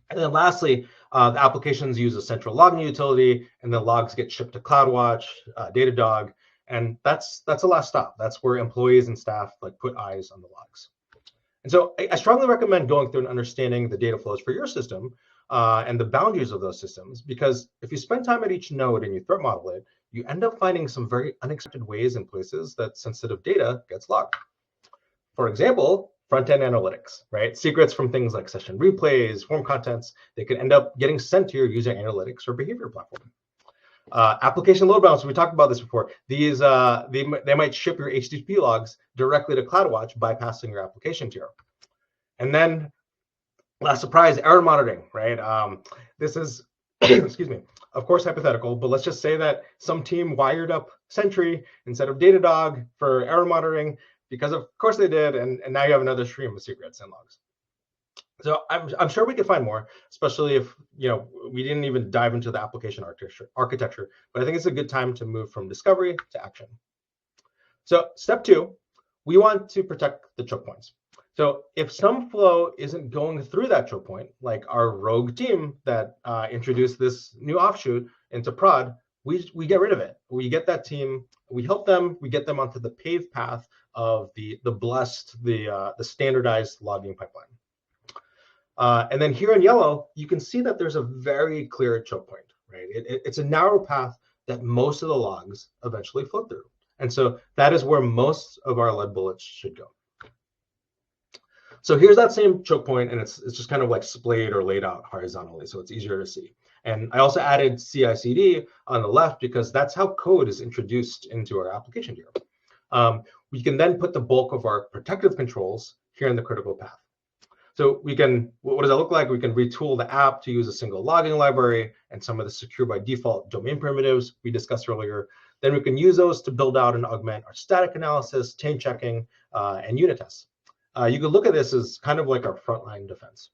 And then lastly, the applications use a central logging utility, and the logs get shipped to CloudWatch, Datadog, and that's a last stop. That's where employees and staff like put eyes on the logs. And so I strongly recommend going through and understanding the data flows for your system and the boundaries of those systems, because if you spend time at each node and you threat model it, you end up finding some very unexpected ways and places that sensitive data gets logged. For example, front-end analytics, right? Secrets from things like session replays, form contents, they could end up getting sent to your user analytics or behavior platform. Application load balance, we talked about this before. These they might ship your HTTP logs directly to CloudWatch, bypassing your application tier. And then, last surprise, error monitoring, right? This is, excuse me, of course hypothetical, but let's just say that some team wired up Sentry instead of Datadog for error monitoring, because of course they did, and now you have another stream of secrets and logs. So I'm sure we could find more, especially if we didn't even dive into the application architecture. But I think it's a good time to move from discovery to action. So step 2, we want to protect the choke points. So if some flow isn't going through that choke point, like our rogue team that introduced this new offshoot into prod, we get rid of it. We get that team, we help them, we get them onto the paved path of the blessed, the standardized logging pipeline. And then here in yellow, you can see that there's a very clear choke point, right? It's a narrow path that most of the logs eventually flow through. And so that is where most of our lead bullets should go. So here's that same choke point, and it's just kind of like splayed or laid out horizontally, so it's easier to see. And I also added CI/CD on the left because that's how code is introduced into our application here. We can then put the bulk of our protective controls here in the critical path. So we can, what does that look like? We can retool the app to use a single logging library and some of the secure by default domain primitives we discussed earlier. Then we can use those to build out and augment our static analysis, chain checking, and unit tests. You could look at this as kind of like our frontline defense.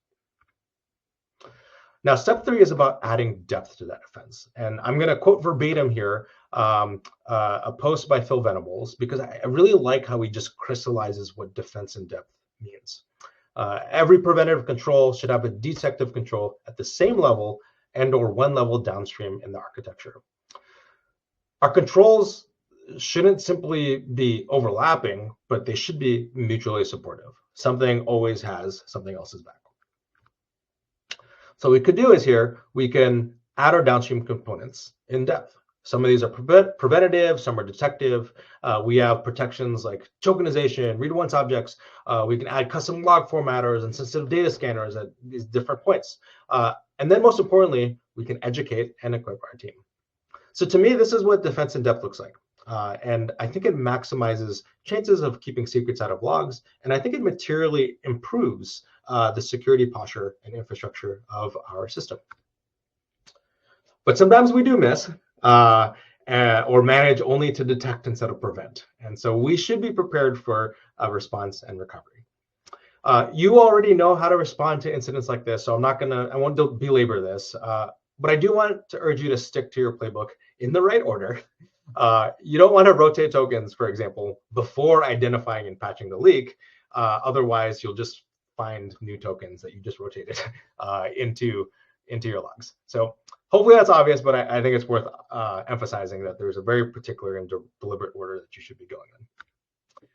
Now, step 3 is about adding depth to that defense. And I'm going to quote verbatim here a post by 𝗹𝗹, because I really like how he just crystallizes what defense in depth means. Every preventative control should have a detective control at the same level and/or one level downstream in the architecture. Our controls shouldn't simply be overlapping, but they should be mutually supportive. Something always has something else's back. So what we could do is here, we can add our downstream components in depth. Some of these are preventative, some are detective. We have protections like tokenization, read-once objects. We can add custom log formatters and sensitive data scanners at these different points. And then most importantly, we can educate and equip our team. So to me, this is what defense in depth looks like. And I think it maximizes chances of keeping secrets out of logs. And I think it materially improves the security posture and infrastructure of our system. But sometimes we do miss. Or manage only to detect instead of prevent. And so we should be prepared for a response and recovery. You already know how to respond to incidents like this, so I won't belabor this, but I do want to urge you to stick to your playbook in the right order. You don't want to rotate tokens, for example, before identifying and patching the leak. Otherwise, you'll just find new tokens that you just rotated into your logs. So hopefully that's obvious, but I think it's worth emphasizing that there's a very particular and deliberate order that you should be going in.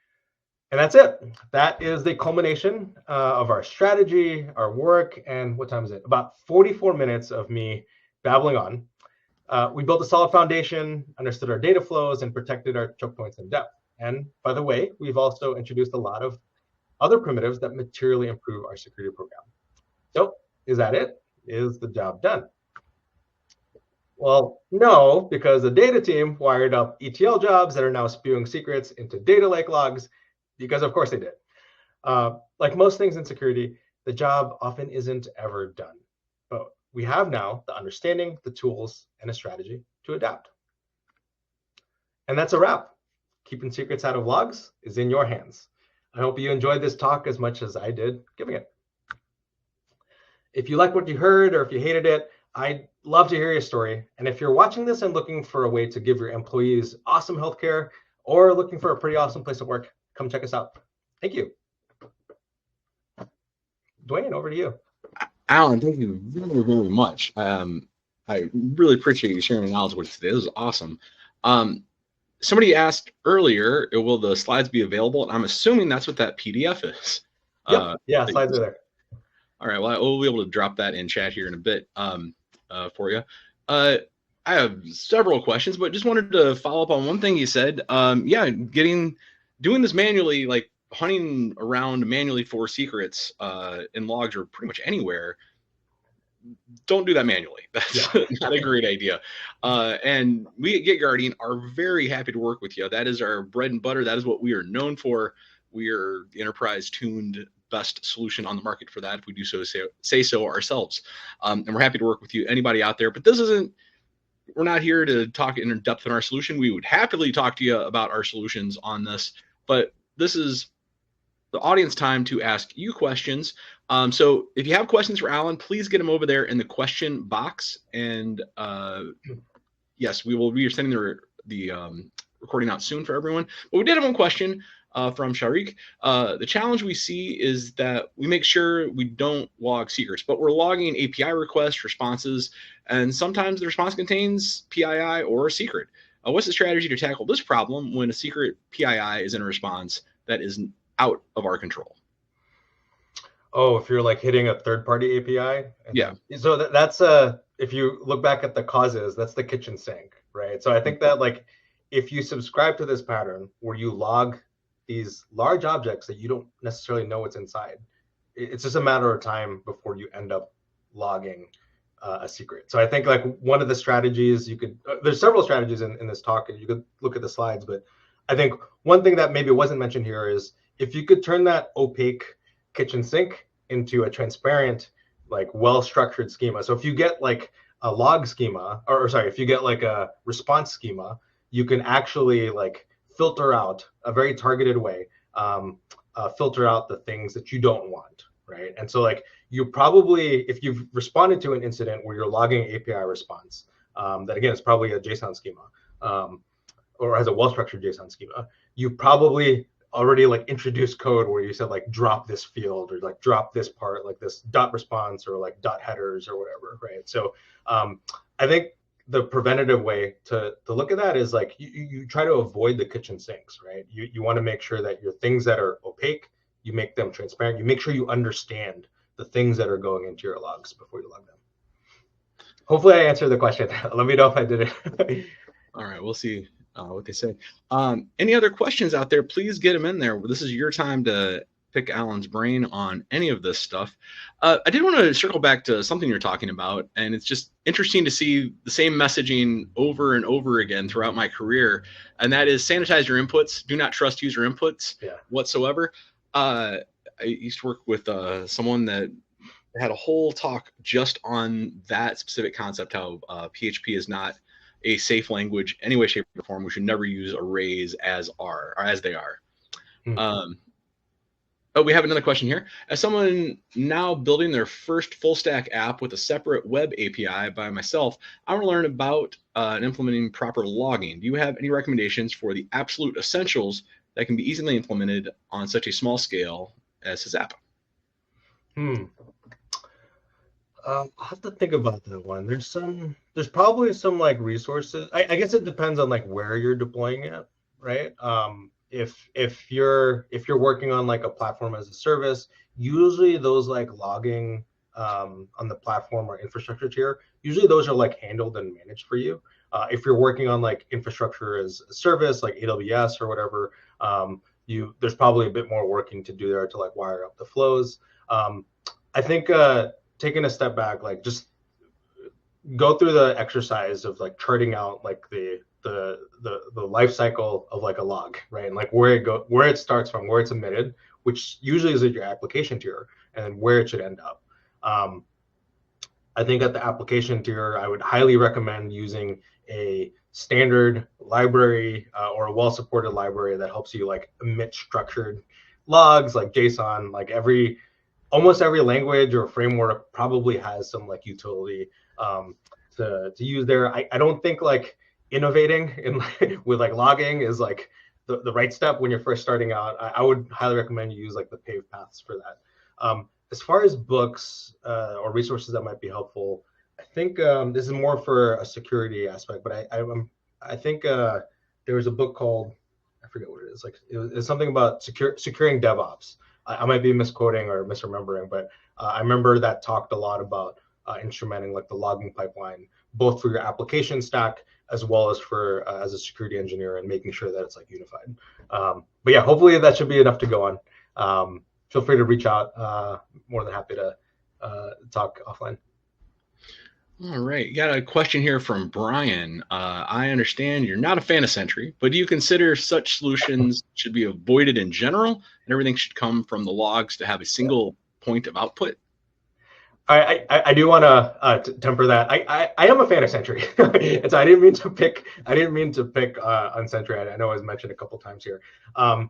And that's it. That is the culmination of our strategy, our work, and what time is it? About 44 minutes of me babbling on. We built a solid foundation, understood our data flows, and protected our choke points in depth. And by the way, we've also introduced a lot of other primitives that materially improve our security program. So is that it? Is the job done? Well, no, because the data team wired up ETL jobs that are now spewing secrets into data lake logs, because of course they did. Like most things in security, the job often isn't ever done. But we have now the understanding, the tools, and a strategy to adapt. And that's a wrap. Keeping secrets out of logs is in your hands. I hope you enjoyed this talk as much as I did giving it. If you like what you heard or if you hated it, I'd love to hear your story. And if you're watching this and looking for a way to give your employees awesome healthcare or looking for a pretty awesome place to work, come check us out. Thank you. Dwayne, over to you. Allan, thank you very, very much. I really appreciate you sharing your knowledge with us today. This is awesome. Somebody asked earlier, will the slides be available? And I'm assuming that's what that PDF is. Yep. Yeah, slides are there. All right. Well, we'll be able to drop that in chat here in a bit for you. I have several questions, but just wanted to follow up on one thing you said. Yeah, doing this manually, like hunting around manually for secrets in logs or pretty much anywhere. Don't do that manually. That's not a great idea. And we at GitGuardian are very happy to work with you. That is our bread and butter. That is what we are known for. We are the enterprise tuned best solution on the market for that, if we do say so ourselves. And we're happy to work with you, anybody out there. But we're not here to talk in depth on our solution. We would happily talk to you about our solutions on this, but this is the audience time to ask you questions. So if you have questions for Allan, please get them over there in the question box. And yes, we will be sending the recording out soon for everyone. But we did have one question from Sharik. The challenge we see is that we make sure we don't log secrets, but we're logging API requests, responses, and sometimes the response contains PII or a secret. What's the strategy to tackle this problem when a secret PII is in a response that is out of our control? Oh, if you're like hitting a third-party API? Yeah. So that's if you look back at the causes, that's the kitchen sink, right? So I think that like if you subscribe to this pattern where you log these large objects that you don't necessarily know what's inside, it's just a matter of time before you end up logging a secret. So I think like one of the strategies there's several strategies in this talk, and you could look at the slides, but I think one thing that maybe wasn't mentioned here is if you could turn that opaque kitchen sink into a transparent, like well-structured schema. So if you get like a log schema, or sorry, if you get like a response schema, you can actually like filter out a very targeted way, filter out the things that you don't want, right? And so like you probably, if you've responded to an incident where you're logging API response, that again is probably a JSON schema, or has a well-structured JSON schema, you probably already like introduced code where you said like drop this field or like drop this part, like this dot response or like dot headers or whatever, right? So I think the preventative way to look at that is like you try to avoid the kitchen sinks, right? You want to make sure that your things that are opaque, you make them transparent. You make sure you understand the things that are going into your logs before you log them. Hopefully I answered the question. Let me know if I did it. All right, we'll see what they say. Any other questions out there, please get them in there. This is your time to pick Allan's brain on any of this stuff. I did want to circle back to something you're talking about, and it's just interesting to see the same messaging over and over again throughout my career, and that is sanitize your inputs. Do not trust user inputs whatsoever. I used to work with someone that had a whole talk just on that specific concept, how PHP is not a safe language any way, shape, or form. We should never use arrays as they are. Oh, we have another question here. As someone now building their first full stack app with a separate web API by myself, I want to learn about and implementing proper logging. Do you have any recommendations for the absolute essentials that can be easily implemented on such a small scale as his app? I'll have to think about that one. There's probably some like resources. I guess it depends on like where you're deploying it, right? If you're working on like a platform as a service, usually those like logging on the platform or infrastructure tier, usually those are like handled and managed for you. If you're working on like infrastructure as a service, like AWS or whatever, there's probably a bit more working to do there to like wire up the flows. I think taking a step back, like just go through the exercise of like charting out like the life cycle of like a log, right? And like where it starts from, where it's emitted, which usually is at your application tier, and then where it should end up. I think at the application tier, I would highly recommend using a standard library or a well-supported library that helps you like emit structured logs like JSON. Like almost every language or framework probably has some like utility to use there. I don't think like innovating with like logging is like the right step when you're first starting out. I would highly recommend you use like the paved paths for that. As far as books or resources that might be helpful, I think this is more for a security aspect, but I think there was a book called, I forget what it is, like it's something about securing DevOps. I might be misquoting or misremembering, but I remember that talked a lot about instrumenting like the logging pipeline, both for your application stack as well as for as a security engineer, and making sure that it's like unified. But yeah, hopefully that should be enough to go on. Feel free to reach out. More than happy to talk offline. All right, got a question here from Brian. I understand you're not a fan of 𝘆cie, but do you consider such solutions should be avoided in general, and everything should come from the logs to have a single point of output? I do want to temper that. I am a fan of 𝘆cie, and so I didn't mean to pick on 𝘆cie. I know it was mentioned a couple times here. I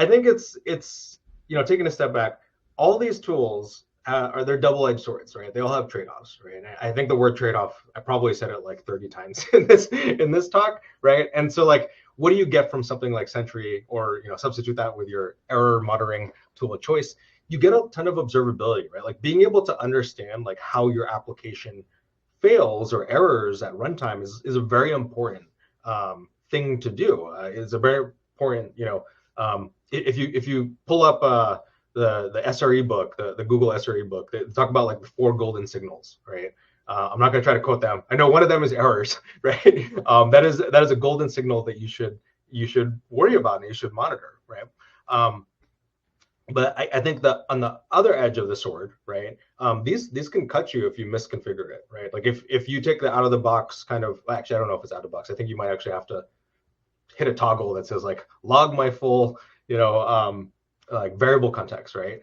think it's taking a step back. All these tools they're double-edged swords, right? They all have trade-offs, right? And I think the word trade-off, I probably said it like 30 times in this talk, right? And so like, what do you get from something like 𝘆cie, or substitute that with your error monitoring tool of choice? You get a ton of observability, right? Like being able to understand like how your application fails or errors at runtime is a very important thing to do. It's a very important, if you pull up the SRE book, the Google SRE book, they talk about like the 4 golden signals, right? I'm not going to try to quote them. I know one of them is errors, right? That is a golden signal that you should worry about and you should monitor, right? But I think that on the other edge of the sword, right, these can cut you if you misconfigure it, right? Like if you take the out of the box kind of, actually, I don't know if it's out of the box. I think you might actually have to hit a toggle that says like log my full, like variable context, right?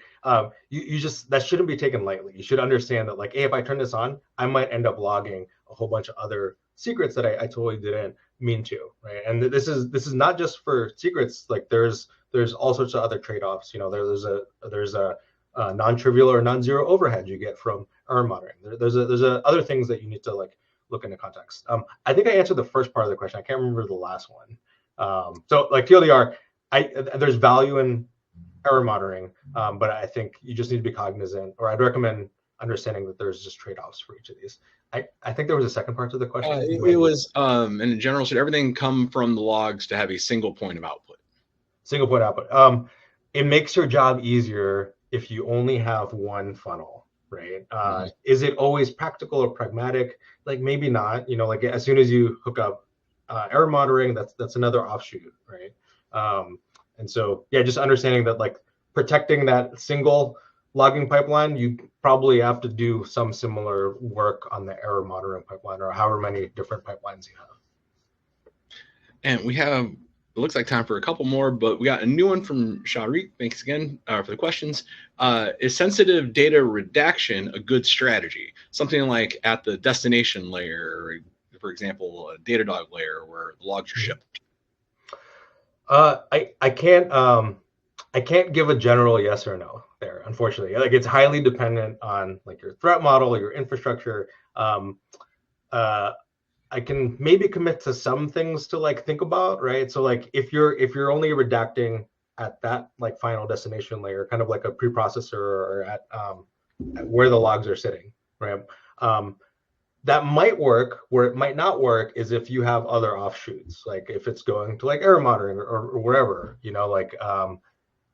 You just, that shouldn't be taken lightly. You should understand that like, hey, if I turn this on, I might end up logging a whole bunch of other secrets that I totally didn't mean to, right? And this is not just for secrets. Like there's all sorts of other trade-offs. There's a non-trivial or non-zero overhead you get from error monitoring. There's other things that you need to like look into context. I think I answered the first part of the question. I can't remember the last one. So like TLDR, there's value in error monitoring, but I think you just need to be cognizant, or I'd recommend understanding that there's just trade-offs for each of these. I think there was a second part to the question. It was, in general, should everything come from the logs to have a single point of output? Single point output. It makes your job easier if you only have one funnel, right? Is it always practical or pragmatic? Like maybe not. Like as soon as you hook up error monitoring, that's another offshoot, right? And so, yeah, just understanding that like protecting that single logging pipeline, you probably have to do some similar work on the error monitoring pipeline, or however many different pipelines you have. And we have, it looks like time for a couple more, but we got a new one from 𝘆cie. Thanks again for the questions. Is sensitive data redaction a good strategy? Something like at the destination layer, for example, a Datadog layer where the logs are shipped. I can't give a general yes or no there, unfortunately. Like it's highly dependent on like your threat model, your infrastructure. I can maybe commit to some things to like think about, right? So like if you're only redacting at that like final destination layer, kind of like a preprocessor, or at where the logs are sitting, right? That might work. Where it might not work is if you have other offshoots, like if it's going to like error monitoring or wherever, like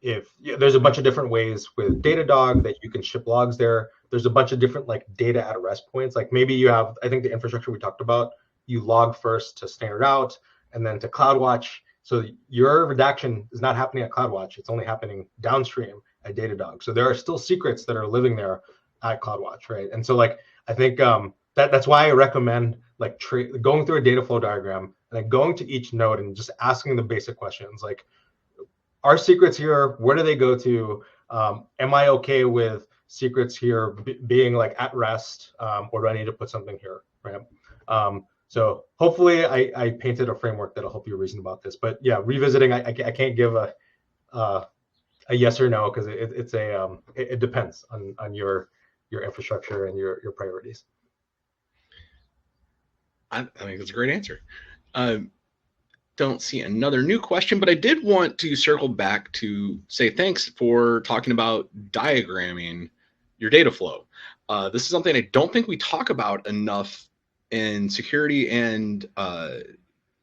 if there's a bunch of different ways with Datadog that you can ship logs there. There's a bunch of different like data at rest points. Like maybe you have, I think the infrastructure we talked about, you log first to standard out and then to CloudWatch. So your redaction is not happening at CloudWatch. It's only happening downstream at Datadog. So there are still secrets that are living there at CloudWatch, right? And so like, I think that's why I recommend like going through a data flow diagram and then going to each node and just asking the basic questions like, are secrets here? Where do they go to? Am I okay with secrets here being like at rest, or do I need to put something here, right? So hopefully I painted a framework that'll help you reason about this. But yeah, revisiting, I can't give a yes or no because it depends on your infrastructure and your priorities. I think that's a great answer. Don't see another new question, but I did want to circle back to say thanks for talking about diagramming your data flow. This is something I don't think we talk about enough in security and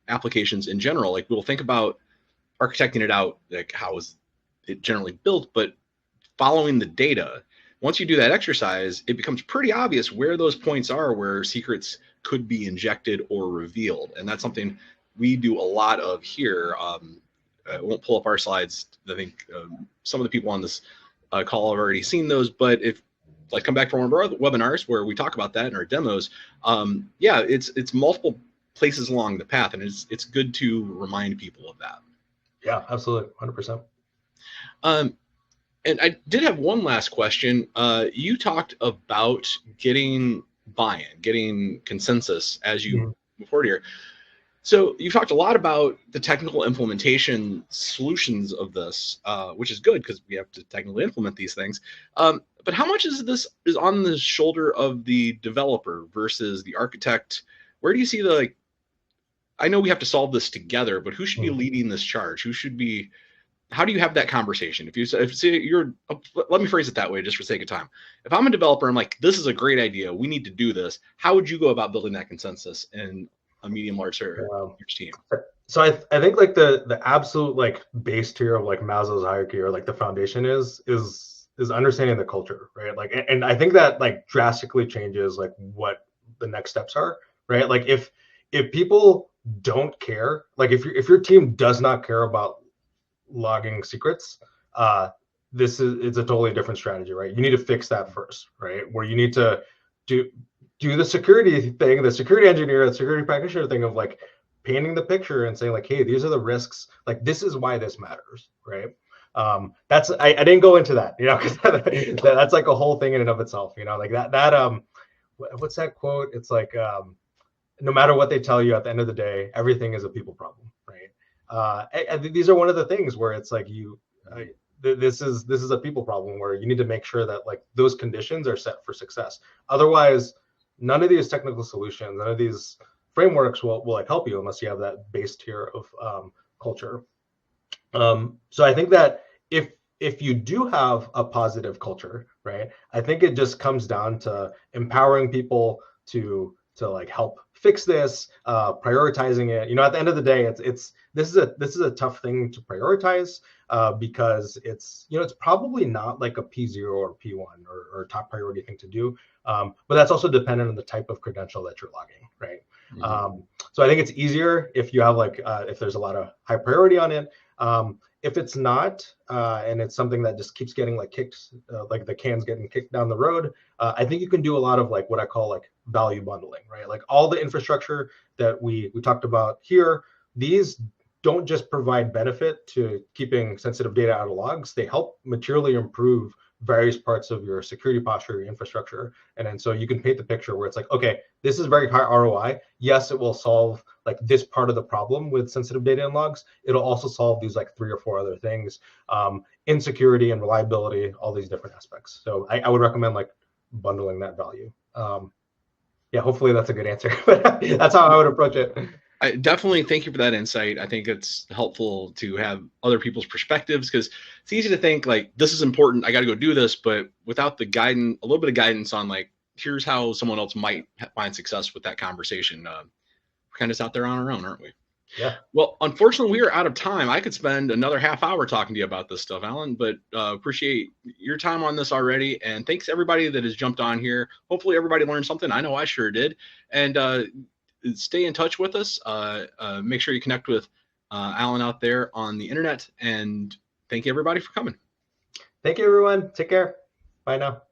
applications in general. Like we'll think about architecting it out, like how is it generally built, but following the data, once you do that exercise, it becomes pretty obvious where those points are where secrets could be injected or revealed. And that's something we do a lot of here. I won't pull up our slides. I think some of the people on this call have already seen those, but if like come back from one of our other webinars where we talk about that in our demos, yeah, it's multiple places along the path, and it's good to remind people of that. Yeah, absolutely, 100%. And I did have one last question. You talked about getting buy-in, getting consensus as you move forward here. So you've talked a lot about the technical implementation solutions of this, which is good because we have to technically implement these things. But how much is this is on the shoulder of the developer versus the architect? Where do you see the, like, I know we have to solve this together, but who should be leading this charge? Who should be, how do you have that conversation? If you're, let me phrase it that way just for sake of time. If I'm a developer, I'm like, this is a great idea, we need to do this. How would you go about building that consensus in a medium large team? So I think like the absolute like base tier of like Maslow's hierarchy, or like the foundation is understanding the culture, right? Like, and I think that like drastically changes like what the next steps are, right? Like if people don't care, like if your team does not care about logging secrets, it's a totally different strategy, right? You need to fix that first, right? Where you need to do the security thing, the security engineer, the security practitioner thing of like painting the picture and saying like, hey, these are the risks, like this is why this matters, right? That's I didn't go into that, because that's like a whole thing in and of itself, like that what's that quote? It's like no matter what they tell you, at the end of the day, everything is a people problem, right? I think these are one of the things where it's like this is a people problem where you need to make sure that like those conditions are set for success. Otherwise, none of these technical solutions, none of these frameworks will like help you unless you have that base tier of culture. So I think that if you do have a positive culture, right, I think it just comes down to empowering people to like help fix this, prioritizing it. At the end of the day, this is a tough thing to prioritize because it's probably not like a P0 or P1 or top priority thing to do. But that's also dependent on the type of credential that you're logging, right? So I think it's easier if you have like if there's a lot of high priority on it. If it's not, and it's something that just keeps getting like kicked, like the can's getting kicked down the road, I think you can do a lot of like what I call like value bundling, right? Like all the infrastructure that we talked about here, these don't just provide benefit to keeping sensitive data out of logs, they help materially improve various parts of your security posture, your infrastructure. And then so you can paint the picture where it's like, okay, this is very high ROI. Yes, it will solve like this part of the problem with sensitive data and logs. It'll also solve these like 3 or 4 other things, in security and reliability, all these different aspects. So I would recommend like bundling that value. Yeah, hopefully that's a good answer. That's how I would approach it. I definitely thank you for that insight. I think it's helpful to have other people's perspectives because it's easy to think like this is important, I got to go do this, but without the guidance, a little bit of guidance on like here's how someone else might find success with that conversation, we're kind of just out there on our own, aren't we? Yeah. Well, unfortunately, we are out of time. I could spend another half hour talking to you about this stuff, Allan, but appreciate your time on this already. And thanks everybody that has jumped on here. Hopefully everybody learned something. I know I sure did. And stay in touch with us. Make sure you connect with Allan out there on the internet. And thank you everybody for coming. Thank you, everyone. Take care. Bye now.